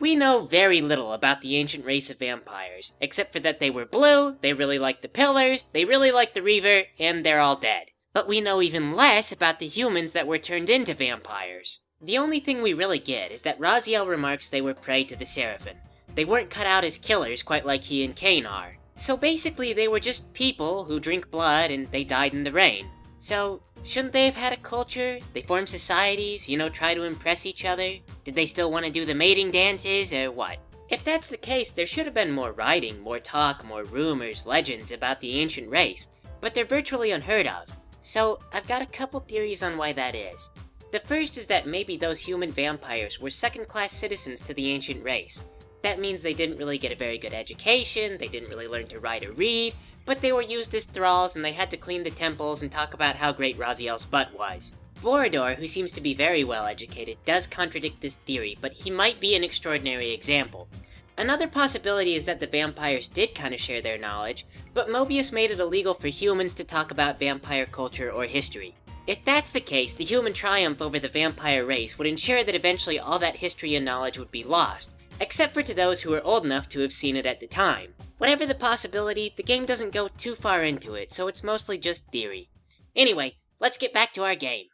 We know very little about the ancient race of vampires, except for that they were blue, they really liked the pillars, they really liked the Reaver, and they're all dead. But we know even less about the humans that were turned into vampires. The only thing we really get is that Raziel remarks they were prey to the Sarafan. They weren't cut out as killers quite like he and Kain are. So basically they were just people who drink blood and they died in the rain. So, shouldn't they have had a culture? They formed societies, try to impress each other? Did they still want to do the mating dances, or what? If that's the case, there should have been more writing, more talk, more rumors, legends about the ancient race, but they're virtually unheard of. So, I've got a couple theories on why that is. The first is that maybe those human vampires were second-class citizens to the ancient race. That means they didn't really get a very good education, they didn't really learn to write or read, but they were used as thralls and they had to clean the temples and talk about how great Raziel's butt was. Vorador, who seems to be very well educated, does contradict this theory, but he might be an extraordinary example. Another possibility is that the vampires did kind of share their knowledge, but Moebius made it illegal for humans to talk about vampire culture or history. If that's the case, the human triumph over the vampire race would ensure that eventually all that history and knowledge would be lost, except for to those who were old enough to have seen it at the time. Whatever the possibility, the game doesn't go too far into it, so it's mostly just theory. Anyway, let's get back to our game.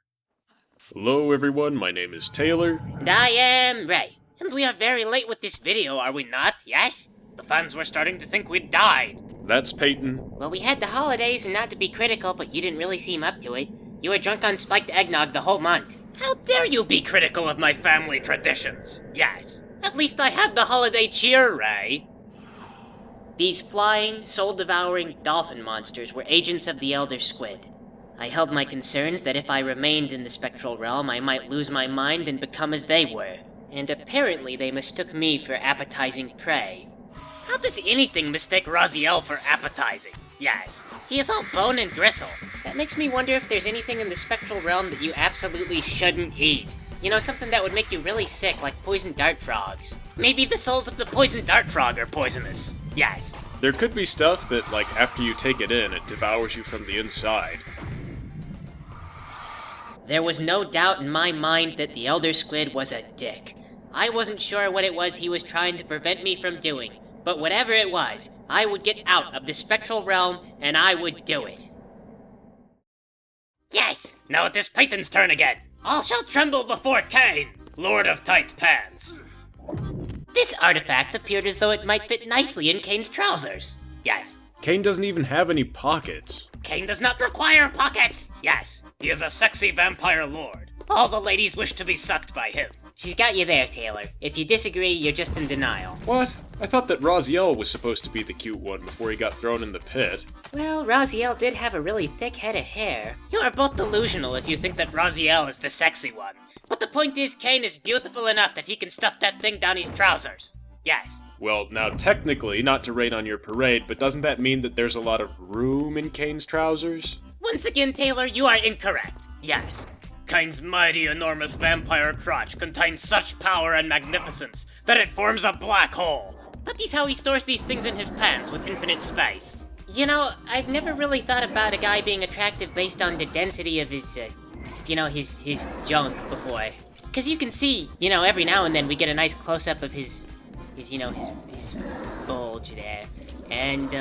Hello everyone, my name is Taylor. And I am Ray. And we are very late with this video, are we not? Yes? The fans were starting to think we'd died. That's Peyton. Well, we had the holidays, and not to be critical, but you didn't really seem up to it. You were drunk on spiked eggnog the whole month. How dare you be critical of my family traditions? Yes, at least I have the holiday cheer, Ray. These flying, soul-devouring dolphin monsters were agents of the Elder Squid. I held my concerns that if I remained in the spectral realm, I might lose my mind and become as they were. And apparently they mistook me for appetizing prey. How does anything mistake Raziel for appetizing? Yes, he is all bone and gristle. That makes me wonder if there's anything in the spectral realm that you absolutely shouldn't eat. Something that would make you really sick, like poison dart frogs. Maybe the souls of the poison dart frog are poisonous. Yes. There could be stuff that, after you take it in, it devours you from the inside. There was no doubt in my mind that the Elder Squid was a dick. I wasn't sure what it was he was trying to prevent me from doing, but whatever it was, I would get out of the spectral realm, and I would do it. Yes! Now it is Peyton's turn again. All shall tremble before Kain, Lord of Tight Pants. This artifact appeared as though it might fit nicely in Kain's trousers. Yes. Kain doesn't even have any pockets. Kain does not require pockets. Yes. He is a sexy vampire lord. All the ladies wish to be sucked by him. She's got you there, Taylor. If you disagree, you're just in denial. What? I thought that Raziel was supposed to be the cute one before he got thrown in the pit. Well, Raziel did have a really thick head of hair. You are both delusional if you think that Raziel is the sexy one. But the point is, Kain is beautiful enough that he can stuff that thing down his trousers. Yes. Well, now technically, not to rain on your parade, but doesn't that mean that there's a lot of room in Kain's trousers? Once again, Taylor, you are incorrect. Yes. Kain's mighty, enormous vampire crotch contains such power and magnificence that it forms a black hole. That is how he stores these things in his pants with infinite space. I've never really thought about a guy being attractive based on the density of his junk before. Because you can see, every now and then we get a nice close-up of his bulge there. And,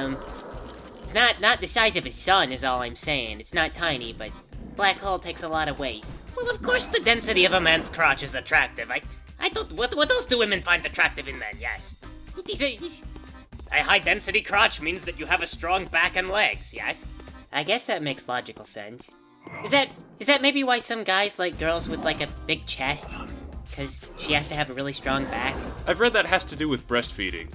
it's not the size of his son is all I'm saying. It's not tiny, but black hole takes a lot of weight. Well, of course the density of a man's crotch is attractive. I thought, what else do women find attractive in men? Yes. A high-density crotch means that you have a strong back and legs, yes? I guess that makes logical sense. Is that maybe why some guys like girls with, a big chest? Because she has to have a really strong back? I've read that has to do with breastfeeding.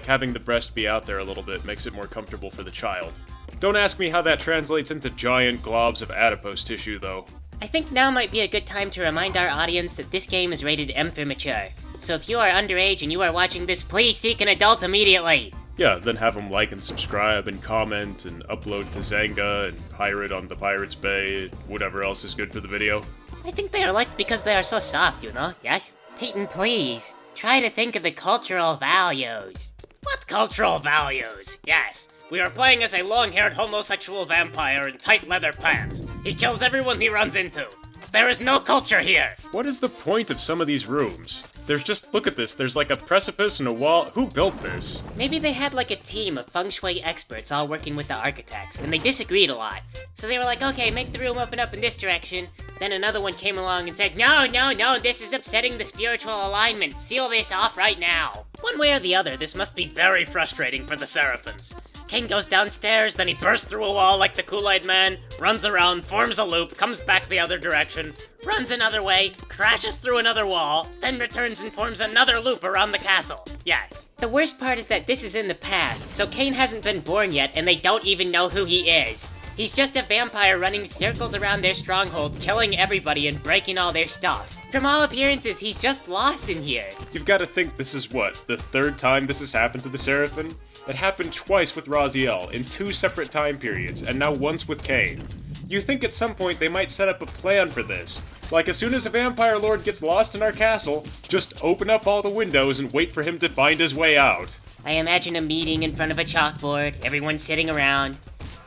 Having the breast be out there a little bit makes it more comfortable for the child. Don't ask me how that translates into giant globs of adipose tissue, though. I think now might be a good time to remind our audience that this game is rated M for mature. So if you are underage and you are watching this, please seek an adult immediately! Yeah, then have them like and subscribe and comment and upload to Zanga and pirate on the Pirates Bay, whatever else is good for the video. I think they are liked because they are so soft, yes? Peyton, please, try to think of the cultural values. What cultural values? Yes. We are playing as a long-haired homosexual vampire in tight leather pants. He kills everyone he runs into. There is no culture here! What is the point of some of these rooms? look at this, there's like a precipice and a wall. Who built this? Maybe they had like a team of feng shui experts all working with the architects, and they disagreed a lot. So they were like, okay, make the room open up in this direction. Then another one came along and said, no, this is upsetting the spiritual alignment. Seal this off right now. One way or the other, this must be very frustrating for the Sarafans. Kain goes downstairs, then he bursts through a wall like the Kool-Aid Man, runs around, forms a loop, comes back the other direction, runs another way, crashes through another wall, then returns and forms another loop around the castle. Yes. The worst part is that this is in the past, so Kain hasn't been born yet and they don't even know who he is. He's just a vampire running circles around their stronghold, killing everybody and breaking all their stuff. From all appearances, he's just lost in here. You've got to think this is what, the third time this has happened to the Sarafan? It happened twice with Raziel, in 2 separate time periods, and now once with Kain. You think at some point they might set up a plan for this. Like as soon as a vampire lord gets lost in our castle, just open up all the windows and wait for him to find his way out. I imagine a meeting in front of a chalkboard, everyone sitting around.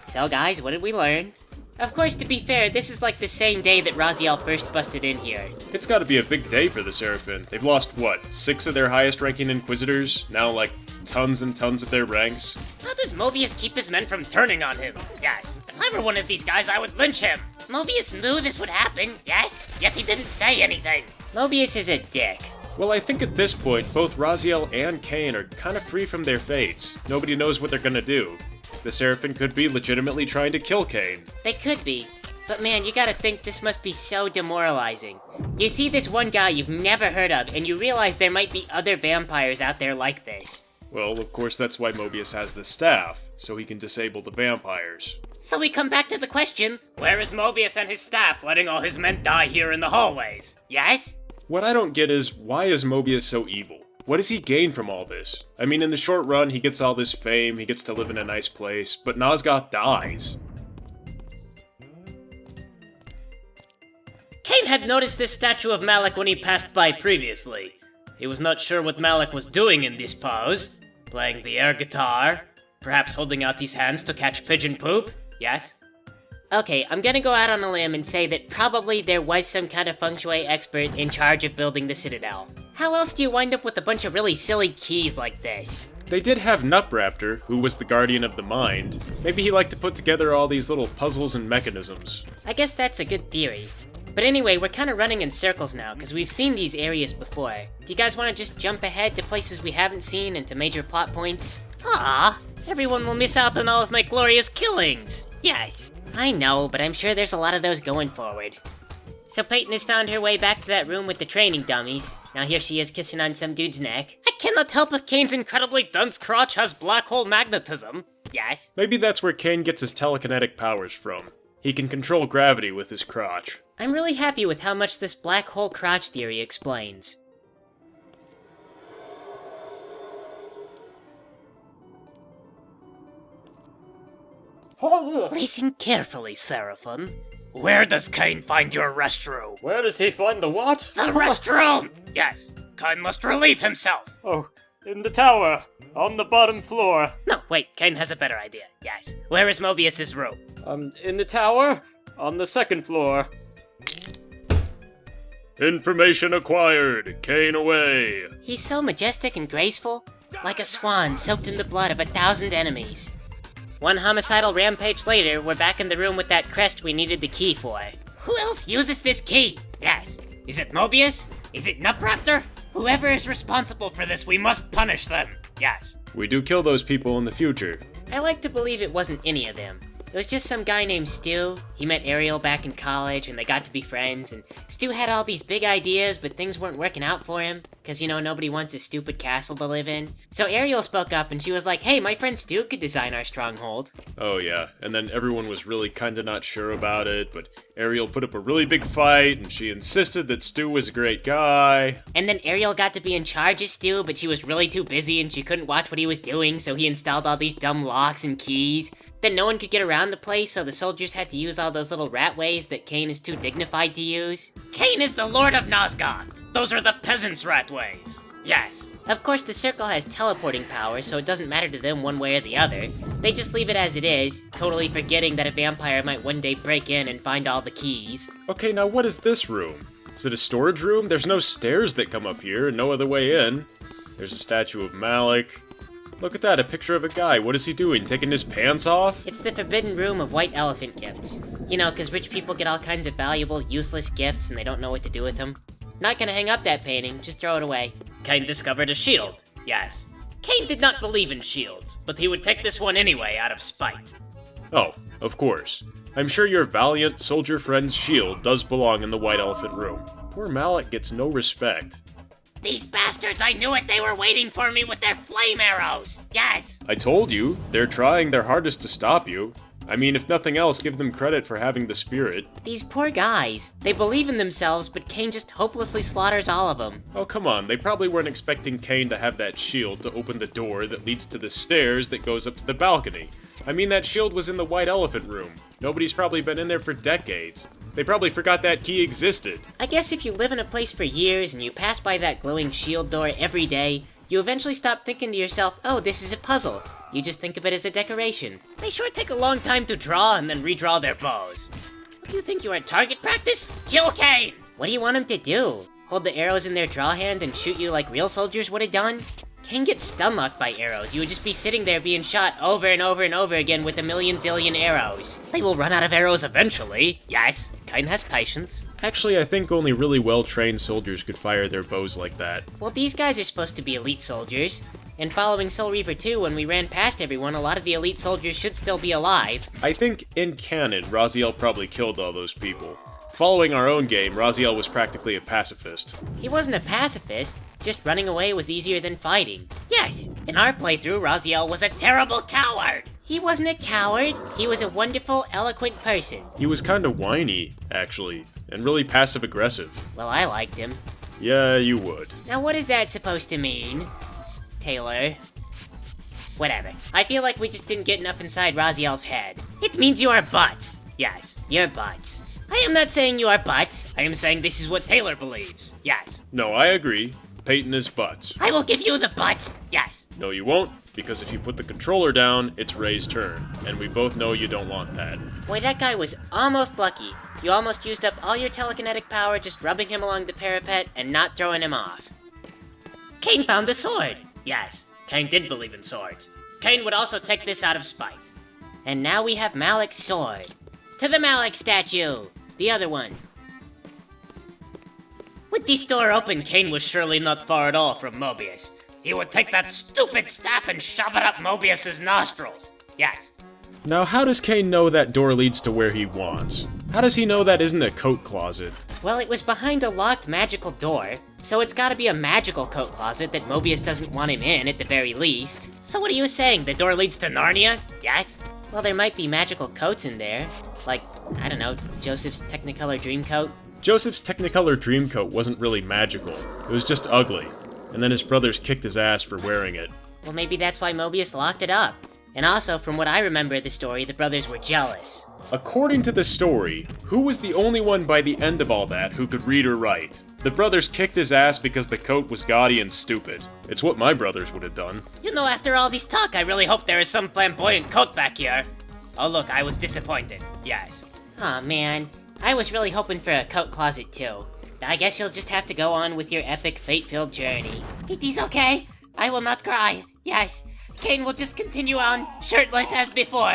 So guys, what did we learn? Of course, to be fair, this is like the same day that Raziel first busted in here. It's gotta be a big day for the Sarafan. They've lost, what, 6 of their highest ranking Inquisitors? Now, like, tons and tons of their ranks? How does Moebius keep his men from turning on him? Yes. If I were one of these guys, I would lynch him. Moebius knew this would happen, yes? Yet he didn't say anything. Moebius is a dick. Well, I think at this point, both Raziel and Kain are kind of free from their fates. Nobody knows what they're gonna do. The Sarafan could be legitimately trying to kill Kain. They could be. But man, you gotta think this must be so demoralizing. You see this one guy you've never heard of, and you realize there might be other vampires out there like this. Well, of course that's why Moebius has the staff, so he can disable the vampires. So we come back to the question, where is Moebius and his staff letting all his men die here in the hallways? Yes? What I don't get is, why is Moebius so evil? What does he gain from all this? I mean, in the short run, he gets all this fame, he gets to live in a nice place, but Nosgoth dies. Kain had noticed this statue of Malik when he passed by previously. He was not sure what Malik was doing in this pose. Playing the air guitar, perhaps holding out his hands to catch pigeon poop, yes? Okay, I'm gonna go out on a limb and say that probably there was some kind of feng shui expert in charge of building the Citadel. How else do you wind up with a bunch of really silly keys like this? They did have Nupraptor, who was the guardian of the mind. Maybe he liked to put together all these little puzzles and mechanisms. I guess that's a good theory. But anyway, we're kind of running in circles now, because we've seen these areas before. Do you guys want to just jump ahead to places we haven't seen and to major plot points? Ah, everyone will miss out on all of my glorious killings. Yes. I know, but I'm sure there's a lot of those going forward. So Peyton has found her way back to that room with the training dummies. Now here she is kissing on some dude's neck. I cannot help if Kain's incredibly dense crotch has black hole magnetism. Yes. Maybe that's where Kain gets his telekinetic powers from. He can control gravity with his crotch. I'm really happy with how much this black hole crotch theory explains. Listen carefully, Sarafan. Where does Kain find your restroom? Where does he find the what? The restroom! Yes, Kain must relieve himself. Oh, in the tower, on the bottom floor. No, wait, Kain has a better idea. Yes. Where is Moebius's room? In the tower, on the 2nd floor. Information acquired. Kain away. He's so majestic and graceful, like a swan soaked in the blood of 1,000 enemies. One homicidal rampage later, we're back in the room with that crest we needed the key for. Who else uses this key? Yes. Is it Moebius? Is it Nupraptor? Whoever is responsible for this, we must punish them. Yes. We do kill those people in the future. I like to believe it wasn't any of them. It was just some guy named Stu. He met Ariel back in college, and they got to be friends, and Stu had all these big ideas, but things weren't working out for him, because, you know, nobody wants a stupid castle to live in. So Ariel spoke up, and she was like, hey, my friend Stu could design our stronghold. Oh yeah, and then everyone was really kinda not sure about it, but Ariel put up a really big fight, and she insisted that Stu was a great guy. And then Ariel got to be in charge of Stu, but she was really too busy, and she couldn't watch what he was doing, so he installed all these dumb locks and keys. Then no one could get around the place, so the soldiers had to use all those little rat ways that Kain is too dignified to use. Kain is the Lord of Nosgoth. Those are the peasants' rat ways. Yes. Of course, the circle has teleporting powers, so it doesn't matter to them one way or the other. They just leave it as it is, totally forgetting that a vampire might one day break in and find all the keys. Okay, now what is this room? Is it a storage room? There's no stairs that come up here, and no other way in. There's a statue of Malik. Look at that, a picture of a guy. What is he doing? Taking his pants off? It's the forbidden room of white elephant gifts. You know, 'cause rich people get all kinds of valuable, useless gifts and they don't know what to do with them. Not gonna hang up that painting, just throw it away. Kain discovered a shield. Yes. Kain did not believe in shields, but he would take this one anyway out of spite. Oh, of course. I'm sure your valiant soldier friend's shield does belong in the white elephant room. Poor Malik gets no respect. These bastards, I knew it, they were waiting for me with their flame arrows. Yes. I told you, they're trying their hardest to stop you. I mean, if nothing else, give them credit for having the spirit. These poor guys. They believe in themselves, but Kain just hopelessly slaughters all of them. Oh, come on, they probably weren't expecting Kain to have that shield to open the door that leads to the stairs that goes up to the balcony. I mean, that shield was in the white elephant room. Nobody's probably been in there for decades. They probably forgot that key existed. I guess if you live in a place for years and you pass by that glowing shield door every day, you eventually stop thinking to yourself, oh, this is a puzzle. You just think of it as a decoration. They sure take a long time to draw and then redraw their bows. What do you think, you're at target practice? Kill Kain! What do you want them to do? Hold the arrows in their draw hand and shoot you like real soldiers would have done? Kain gets stun-locked by arrows. You would just be sitting there being shot over and over and over again with a million zillion arrows. They will run out of arrows eventually. Yes, Kain has patience. Actually, I think only really well-trained soldiers could fire their bows like that. Well, these guys are supposed to be elite soldiers. And following Soul Reaver 2, when we ran past everyone, a lot of the elite soldiers should still be alive. I think, in canon, Raziel probably killed all those people. Following our own game, Raziel was practically a pacifist. He wasn't a pacifist, just running away was easier than fighting. Yes, in our playthrough, Raziel was a terrible coward. He wasn't a coward, he was a wonderful, eloquent person. He was kinda whiny, actually, and really passive-aggressive. Well, I liked him. Yeah, you would. Now what is that supposed to mean, Taylor? Whatever. I feel like we just didn't get enough inside Raziel's head. It means you are butts. Yes, you're butts. I am not saying you are butts. I am saying this is what Taylor believes. Yes. No, I agree. Peyton is butts. I will give you the butts. Yes. No, you won't, because if you put the controller down, it's Ray's turn, and we both know you don't want that. Boy, that guy was almost lucky. You almost used up all your telekinetic power just rubbing him along the parapet and not throwing him off. Kain found the sword. Yes, Kain did believe in swords. Kain would also take this out of spite. And now we have Malik's sword. To the Malik statue! The other one. With this door open, Kain was surely not far at all from Moebius. He would take that stupid staff and shove it up Moebius's nostrils. Yes. Now, how does Kain know that door leads to where he wants? How does he know that isn't a coat closet? Well, it was behind a locked magical door, so it's gotta be a magical coat closet that Moebius doesn't want him in at the very least. So what are you saying, the door leads to Narnia? Yes? Well, there might be magical coats in there. Like, I don't know, Joseph's Technicolor Dreamcoat? Joseph's Technicolor Dreamcoat wasn't really magical. It was just ugly. And then his brothers kicked his ass for wearing it. Well, maybe that's why Moebius locked it up. And also, from what I remember of the story, the brothers were jealous. According to the story, who was the only one by the end of all that who could read or write? The brothers kicked his ass because the coat was gaudy and stupid. It's what my brothers would have done. You know, after all this talk, I really hope there is some flamboyant coat back here. Oh look, I was disappointed. Yes. Aw, man. I was really hoping for a coat closet too. I guess you'll just have to go on with your epic fate-filled journey. It is okay. I will not cry. Yes. Kain will just continue on, shirtless as before.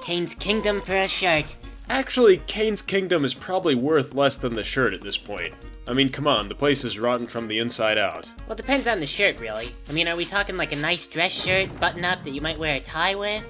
Kain's kingdom for a shirt. Actually, Kain's kingdom is probably worth less than the shirt at this point. I mean, come on, the place is rotten from the inside out. Well, it depends on the shirt, really. I mean, are we talking like a nice dress shirt, button-up that you might wear a tie with?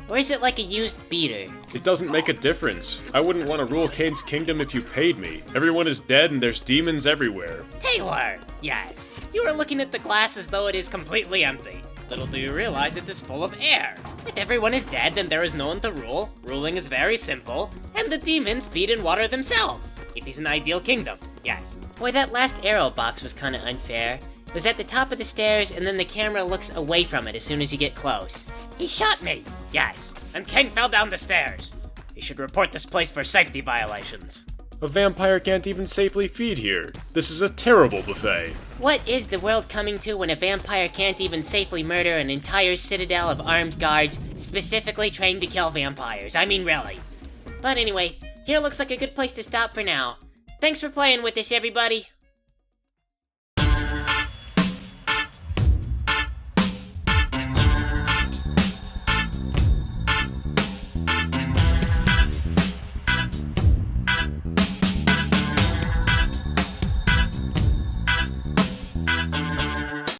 Or is it like a used beater? It doesn't make a difference. I wouldn't want to rule Kain's kingdom if you paid me. Everyone is dead and there's demons everywhere. Taylor! Yes. You are looking at the glass as though it is completely empty. Little do you realize it is full of air. If everyone is dead, then there is no one to rule. Ruling is very simple. And the demons feed and water themselves. It is an ideal kingdom. Yes. Boy, that last arrow box was kinda unfair. It was at the top of the stairs, and then the camera looks away from it as soon as you get close. He shot me! Yes. And Kain fell down the stairs. You should report this place for safety violations. A vampire can't even safely feed here. This is a terrible buffet. What is the world coming to when a vampire can't even safely murder an entire citadel of armed guards specifically trained to kill vampires? I mean, really. But anyway, here looks like a good place to stop for now. Thanks for playing with us, everybody.